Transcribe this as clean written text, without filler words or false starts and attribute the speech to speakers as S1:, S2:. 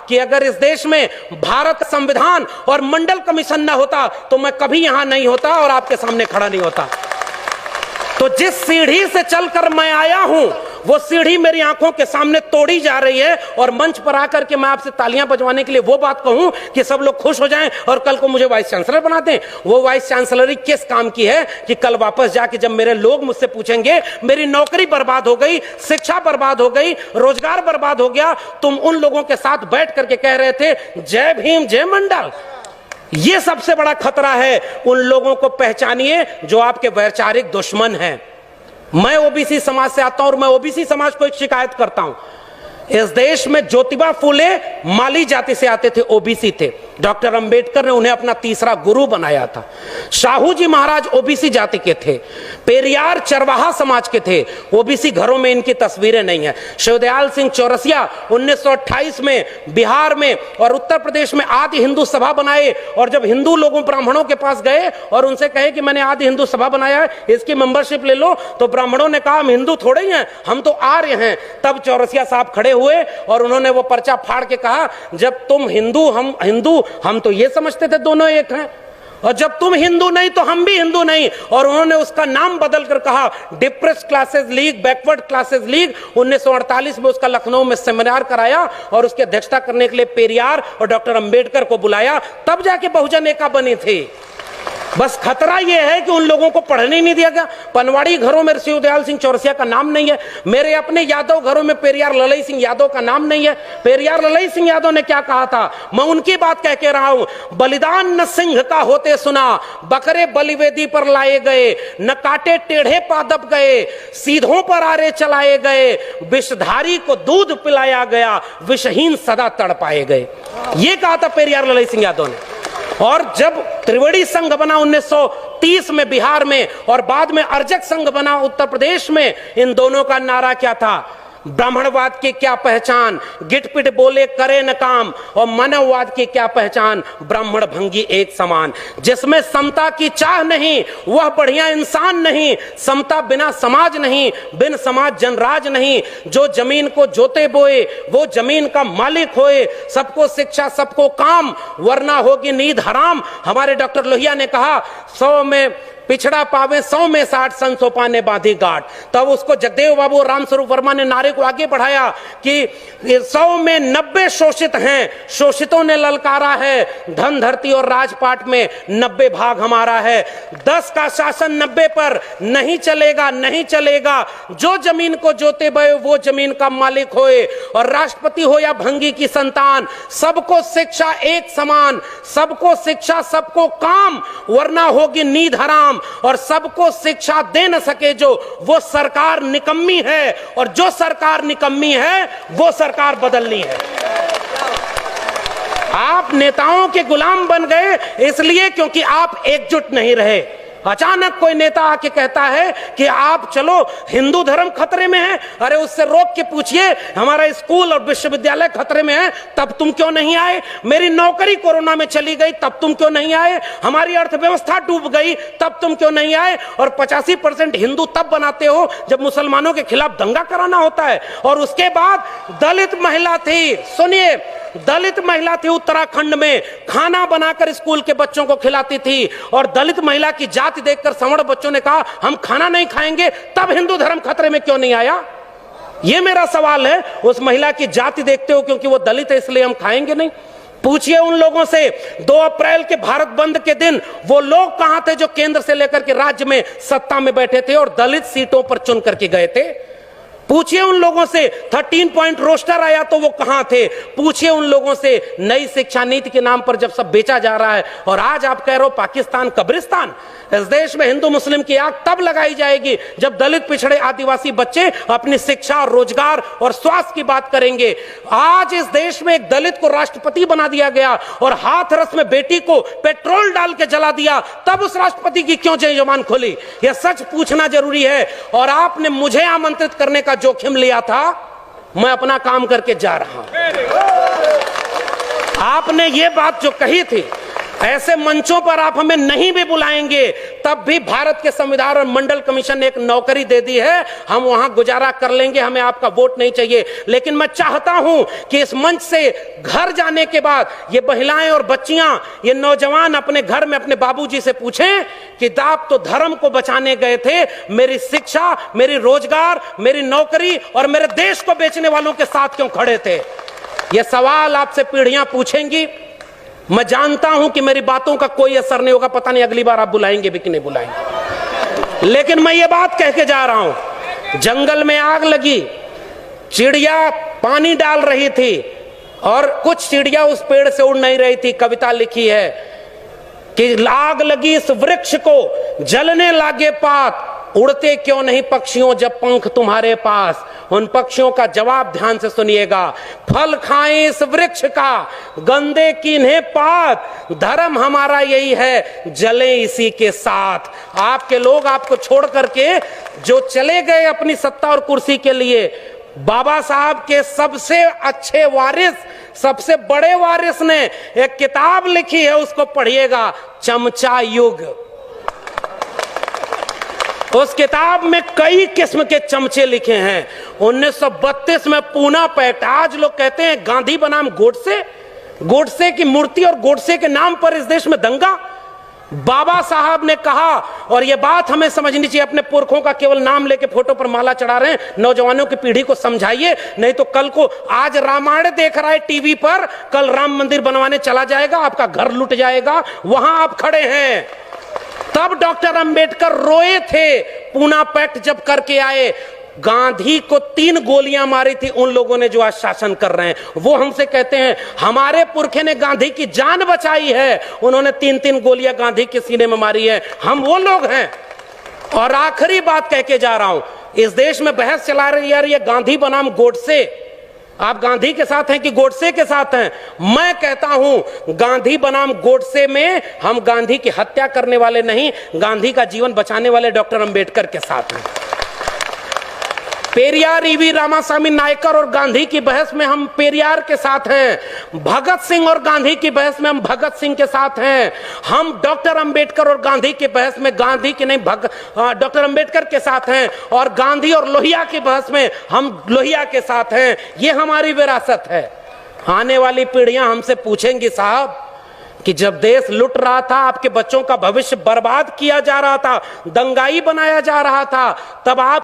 S1: कि अगर इस देश में भारत संविधान और मंडल कमीशन न होता तो मैं कभी यहां नहीं होता और आपके सामने खड़ा नहीं होता। तो जिस सीढ़ी से चलकर मैं आया हूं वो सीढ़ी मेरी आंखों के सामने तोड़ी जा रही है, और मंच पर आकर के मैं आपसे तालियां बजवाने के लिए वो बात कहूं कि सब लोग खुश हो जाएं और कल को मुझे वाइस चांसलर बना दें। वो वाइस चांसलरी किस काम की है कि कल वापस जाके जब मेरे लोग मुझसे पूछेंगे मेरी नौकरी बर्बाद हो गई, शिक्षा बर्बाद हो गई, रोजगार बर्बाद हो गया, तुम उन लोगों के साथ बैठ करके कह रहे थे जय भीम जय मंडल। ये सबसे बड़ा खतरा है। उन लोगों को पहचानिए जो आपके वैचारिक दुश्मन हैं। मैं ओबीसी समाज से आता हूं और मैं ओबीसी समाज को एक शिकायत करता हूं। इस देश में ज्योतिबा फूले माली जाति से आते थे, ओबीसी थे। डॉक्टर अंबेडकर ने उन्हें अपना तीसरा गुरु बनाया था। शाहू जी महाराज ओबीसी जाति के थे। पेरियार चरवाहा समाज के थे। ओबीसी घरों में इनकी तस्वीरें नहीं है। शिवदयाल सिंह चौरसिया 1928 में बिहार में और उत्तर प्रदेश में आदि हिंदू सभा बनाए, और जब हिंदू लोगों ब्राह्मणों के पास गए और उनसे कहे कि मैंने आदि हिंदू सभा बनाया है, इसकी मेंबरशिप ले लो, तो ब्राह्मणों ने कहा हम हिंदू थोड़े ही हैं, हम तो आर्य हैं। तब चौरसिया साहब खड़े हुए और उन्होंने वो पर्चा फाड़ के कहा जब तुम हिंदू हम हिंदू, हम तो ये समझते थे दोनों एक हैं, और जब तुम हिंदू नहीं तो हम भी हिंदू नहीं। और उन्होंने उसका नाम बदल कर कहा depressed classes league, backward classes league. 1948 में उसका लखनऊ में सेमिनार कराया और उसकी अध्यक्षता करने के लिए पेरियार और डॉक्टर अंबेडकर को बुलाया, तब जाके बहुजन एका बनी थी। बस खतरा यह है कि उन लोगों को पढ़ने नहीं दिया गया। पनवाड़ी घरों में शिवदयाल सिंह चौरसिया का नाम नहीं है। मेरे अपने यादव घरों में पेरियार ललई सिंह यादव का नाम नहीं है। पेरियार ललई सिंह यादव ने क्या कहा था, मैं उनकी बात कह के रहा हूं। बलिदान न सिंह का होते सुना, बकरे बलिवेदी पर लाए गए, न काटे टेढ़े पादप गए, सीधों पर आरे चलाए गए, विषधारी को दूध पिलाया गया, विषहीन सदा तड़पाए गए। ये कहा था पेरियार ललई सिंह यादव ने। और जब त्रिवेणी संघ बना 1930 में बिहार में, और बाद में अर्जक संघ बना उत्तर प्रदेश में, इन दोनों का नारा क्या था, ब्राह्मणवाद की क्या पहचान, गिटपिट बोले करे न काम, और मानववाद की क्या पहचान, ब्राह्मण भंगी एक समान। जिसमें समता की चाह नहीं वह बढ़िया इंसान नहीं, समता बिना समाज नहीं, बिन समाज जनराज नहीं। जो जमीन को जोते बोए वो जमीन का मालिक होए, सबको शिक्षा सबको काम, वरना होगी नींद हराम। हमारे डॉक्टर लोहिया ने कहा 100 में पिछड़ा पावे 100 में 60, सन सोपा ने बांधी गांठ। तब उसको जगदेव बाबू रामस्वरूप वर्मा ने नारे को आगे बढ़ाया कि 100 में 90 शोषित हैं, शोषितों ने ललकारा है, धन धरती और राजपाट में 90 भाग हमारा है। 10 का शासन 90 पर नहीं चलेगा, नहीं चलेगा। जो जमीन को जोते बये वो जमीन का मालिक होए, और राष्ट्रपति हो या भंगी की संतान, सबको शिक्षा एक समान, सबको शिक्षा सबको काम, वरना होगी नींद हराम। और सबको शिक्षा दे न सके जो, वो सरकार निकम्मी है, और जो सरकार निकम्मी है वो सरकार बदलनी है। आप नेताओं के गुलाम बन गए इसलिए क्योंकि आप एकजुट नहीं रहे। अचानक कोई नेता आके कहता है कि आप चलो हिंदू धर्म खतरे में है, अरे उससे रोक के पूछिए हमारा स्कूल और विश्वविद्यालय खतरे में है, तब तुम क्यों नहीं आए? मेरी नौकरी कोरोना में चली गई, तब तुम क्यों नहीं आए? हमारी अर्थव्यवस्था डूब गई, तब तुम क्यों नहीं आए? और 85% हिंदू तब बनाते हो जब मुसलमानों के खिलाफ दंगा कराना होता है। और उसके बाद दलित महिला थी, सुनिए, दलित महिला थी उत्तराखंड में, खाना बनाकर स्कूल के बच्चों को खिलाती थी, और दलित महिला की जाति देखकर सवर्ण बच्चों ने कहा हम खाना नहीं खाएंगे, तब हिंदू धर्म खतरे में क्यों नहीं आया? यह मेरा सवाल है। उस महिला की जाति देखते हो क्योंकि वो दलित है इसलिए हम खाएंगे नहीं? पूछिए उन लोगों से 2 अप्रैल के भारत बंद के दिन वो लोग कहां थे जो केंद्र से लेकर के राज्य में सत्ता में बैठे थे और दलित सीटों पर चुन करके गए थे? पूछिए उन लोगों से 13 पॉइंट रोस्टर आया तो वो कहां थे? पूछिए उन लोगों से नई शिक्षा नीति के नाम पर जब सब बेचा जा रहा है, और आज आप कह रहे हो पाकिस्तान कब्रिस्तान। इस देश में हिंदू मुस्लिम की आग तब लगाई जाएगी जब दलित पिछड़े आदिवासी बच्चे अपनी शिक्षा और रोजगार और स्वास्थ्य की बात करेंगे। आज इस देश में एक दलित को राष्ट्रपति बना दिया गया और हाथरस में बेटी को पेट्रोल डाल के जला दिया, तब उस राष्ट्रपति की क्यों जय जुबान खोली? यह सच पूछना जरूरी है। और आपने मुझे आमंत्रित करने का जोखिम लिया था, मैं अपना काम करके जा रहा हूं। आपने ये बात जो कही थी, ऐसे मंचों पर आप हमें नहीं भी बुलाएंगे तब भी भारत के संविधान और मंडल कमीशन ने एक नौकरी दे दी है, हम वहां गुजारा कर लेंगे, हमें आपका वोट नहीं चाहिए। लेकिन मैं चाहता हूं कि इस मंच से घर जाने के बाद ये महिलाएं और बच्चियां, ये नौजवान अपने घर में अपने बाबूजी से पूछें कि आप तो धर्म को बचाने गए थे, मेरी शिक्षा, मेरी रोजगार, मेरी नौकरी और मेरे देश को बेचने वालों के साथ क्यों खड़े थे? ये सवाल आपसे पीढ़ियां पूछेंगी। मैं जानता हूं कि मेरी बातों का कोई असर नहीं होगा, पता नहीं अगली बार आप बुलाएंगे भी कि नहीं बुलाएंगे। लेकिन मैं ये बात कह के जा रहा हूं, जंगल में आग लगी, चिड़िया पानी डाल रही थी और कुछ चिड़िया उस पेड़ से उड़ नहीं रही थी। कविता लिखी है कि आग लगी इस वृक्ष को, जलने लागे पात, उड़ते क्यों नहीं पक्षियों जब पंख तुम्हारे पास। उन पक्षियों का जवाब ध्यान से सुनिएगा, फल खाएं इस वृक्ष का, गंदे कीन्हे पात, धर्म हमारा यही है, जले इसी के साथ। आपके लोग आपको छोड़ करके जो चले गए अपनी सत्ता और कुर्सी के लिए, बाबा साहब के सबसे अच्छे वारिस, सबसे बड़े वारिस ने एक किताब लिखी है, उसको पढ़िएगा, चमचा युग। उस किताब में कई किस्म के चमचे लिखे हैं। 1932 में पूना पैक्ट, आज लोग कहते हैं गांधी बनाम गोडसे, गोडसे की मूर्ति और गोडसे के नाम पर इस देश में दंगा। बाबा साहब ने कहा, और यह बात हमें समझनी चाहिए, अपने पुरखों का केवल नाम लेके फोटो पर माला चढ़ा रहे हैं, नौजवानों की पीढ़ी को समझाइए, नहीं तो कल को आज रामायण देख रहा है टीवी पर, कल राम मंदिर बनवाने चला जाएगा, आपका घर लुट जाएगा, वहां आप खड़े हैं। तब डॉक्टर अंबेडकर रोए थे, पूना पैक्ट जब करके आए। गांधी को 3 गोलियां मारी थी उन लोगों ने जो आज शासन कर रहे हैं। वो हमसे कहते हैं हमारे पुरखे ने गांधी की जान बचाई है, उन्होंने 3-3 गोलियां गांधी के सीने में मारी है, हम वो लोग हैं। और आखिरी बात कह के जा रहा हूं, इस देश में बहस चला रही है ये गांधी बनाम गोडसे, आप गांधी के साथ हैं कि गोडसे के साथ हैं? मैं कहता हूं गांधी बनाम गोडसे में हम गांधी की हत्या करने वाले नहीं, गांधी का जीवन बचाने वाले डॉक्टर अंबेडकर के साथ हैं। पेरियार ईवी रामास्वामी नायकर और गांधी की बहस में हम पेरियार के साथ हैं, भगत सिंह और गांधी की बहस में हम भगत सिंह के साथ हैं। हम डॉक्टर अंबेडकर और गांधी की बहस में गांधी की नहीं डॉक्टर अंबेडकर के साथ हैं, और गांधी और लोहिया की बहस में हम लोहिया के साथ हैं। ये हमारी विरासत है। आने वाली पीढ़ियां हमसे पूछेंगी साहब कि जब देश लुट रहा था, आपके बच्चों का भविष्य बर्बाद किया जा रहा था, दंगाई बनाया जा रहा था, तब आप